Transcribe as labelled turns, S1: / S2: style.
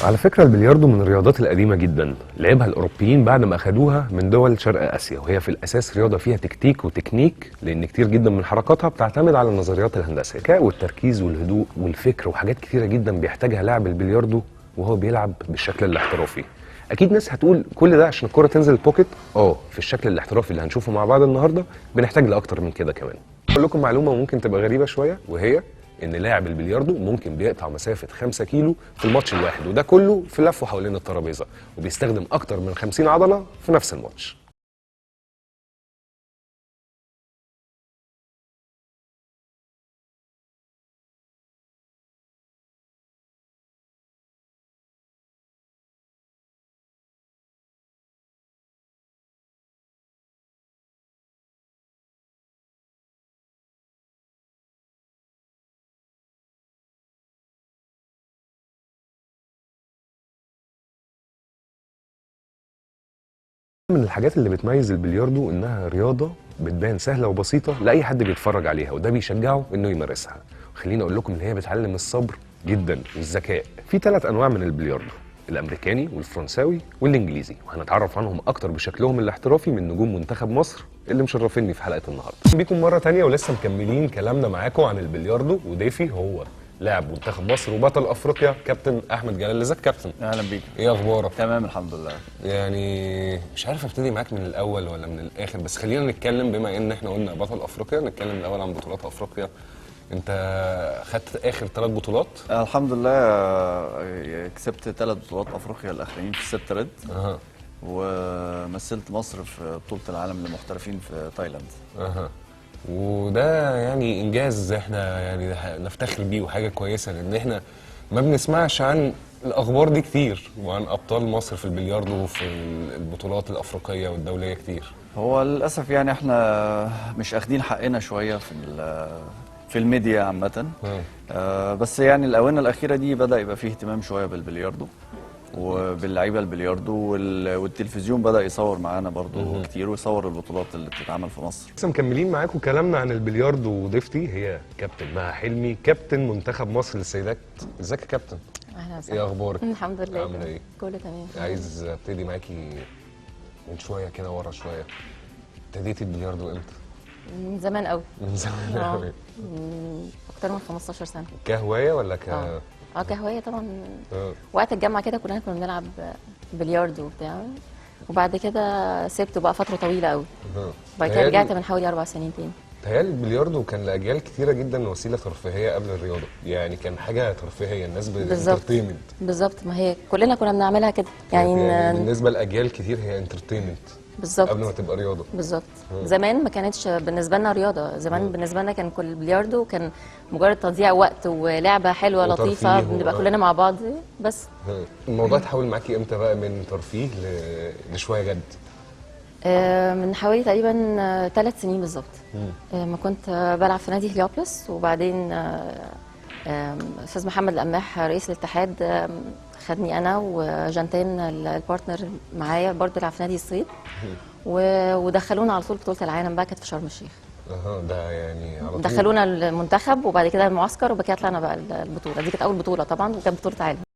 S1: على فكرة البلياردو من الرياضات القديمة جدا، لعبها الأوروبيين بعد ما أخدوها من دول شرق آسيا، وهي في الأساس رياضة فيها تكتيك وتكنيك، لأن كتير جدا من حركاتها بتعتمد على النظريات الهندسية، الذكاء والتركيز والهدوء والفكر وحاجات كتيرة جدا بيحتاجها لاعب البلياردو وهو بيلعب بالشكل الاحترافي. أكيد ناس هتقول كل ده عشان الكرة تنزل البوكيت. في الشكل الاحترافي اللي هنشوفه مع بعض النهارده بنحتاج لأكتر من كده كمان. أقول لكم معلومة ممكن تبقى غريبة شوية، وهي ان لاعب البلياردو ممكن بيقطع مسافه 5 كيلو في الماتش الواحد، وده كله في لفه حوالين الترابيزه، وبيستخدم اكتر من 50 عضله في نفس الماتش. من الحاجات اللي بتميز البلياردو انها رياضه بتبان سهله وبسيطه لاي حد بيتفرج عليها، وده بيشجعه انه يمارسها. خليني اقول لكم ان هي بتعلم الصبر جدا والذكاء. في 3 انواع من البلياردو: الامريكاني والفرنساوي والانجليزي، وهنتعرف عنهم اكتر بشكلهم الاحترافي من نجوم منتخب مصر اللي مشرفيني في حلقه النهارده. بيكم مره تانية ولسه مكملين كلامنا معاكم عن البلياردو، وضيفي هو لاعب منتخب مصر وبطل افريقيا كابتن احمد جلال. ازيك كابتن؟
S2: اهلا بيك.
S1: ايه اخبارك؟
S2: تمام الحمد لله.
S1: يعني مش عارف ابتدي معاك من الاول ولا من الاخر، بس خلينا نتكلم بما ان احنا قلنا بطل افريقيا، نتكلم الاول عن بطولات افريقيا. انت خدت اخر 3 بطولات.
S2: الحمد لله، كسبت 3 بطولات افريقيا الاخرين في الست ريد. ومثلت مصر في بطولة العالم للمحترفين في تايلاند.
S1: وده يعني انجاز احنا يعني نفتخر بيه وحاجه كويسه، لان احنا ما بنسمعش عن الاخبار دي كتير، وعن ابطال مصر في البلياردو وفي البطولات الافريقيه والدوليه كتير.
S2: هو للاسف يعني احنا مش اخدين حقنا شويه في الميديا عامه. بس يعني الاونه الاخيره دي بدا يبقى فيه اهتمام شويه بالبلياردو وباللعيبه البلياردو، والتلفزيون بدا يصور معانا برضو كتير، ويصور البطولات اللي بتتعمل في مصر.
S1: لسه مكملين معاكم كلامنا عن البلياردو، وضيفتي هي كابتن مها حلمي، كابتن منتخب مصر للسيدات. ازيك يا كابتن؟
S3: اهلا وسهلا.
S1: ايه اخبارك؟
S3: الحمد لله.
S1: عامله ايه؟
S3: كله تمام.
S1: عايز ابتدي معاكي من شويه كده ورا شويه. ابتديتي البلياردو امتى؟
S3: من زمان قوي.
S1: من زمان قوي.
S3: اكتر من 15 سنه.
S1: كهوايه ولا
S3: كهوايه طبعا. وقت الجامعه كده كنا بنلعب بلياردو وبتاع، وبعد كده سبته بقى فتره طويله قوي. بعد كده رجعت من حوالي 4 سنين تاني.
S1: تهيألي البلياردو كان لاجيال كتيره جدا وسيله ترفيهيه قبل الرياضه، يعني كان حاجه ترفيهيه، الناس
S3: انترتينمنت. بالظبط، ما هي كلنا كنا بنعملها كده يعني
S1: بالنسبه لاجيال كتير هي انترتينمنت
S3: بالظبط
S1: قبل ما تبقى رياضه.
S3: بالظبط. زمان ما كانتش بالنسبه لنا رياضه، زمان بالنسبه لنا كان كل البلياردو كان مجرد تضييع وقت ولعبه حلوه لطيفه بنبقى كلنا مع بعض بس.
S1: الموضوع اتحول معاكي امتى بقى من ترفيه لشويه جد؟
S3: من حوالي تقريبا 3 سنين بالظبط. ما كنت بلعب في نادي هليوبلس، وبعدين استاذ محمد القماح رئيس الاتحاد خدني انا وجانتين البارتنر معايا برضه بيلعب في نادي الصيد، ودخلونا على طول بطوله العالم بقى، كانت في شرم الشيخ.
S1: ده يعني على طول
S3: دخلونا المنتخب، وبعد كده المعسكر، وبعد كده طلعنا بقى البطوله دي. كانت اول بطوله طبعا، وكانت بطوله عالم.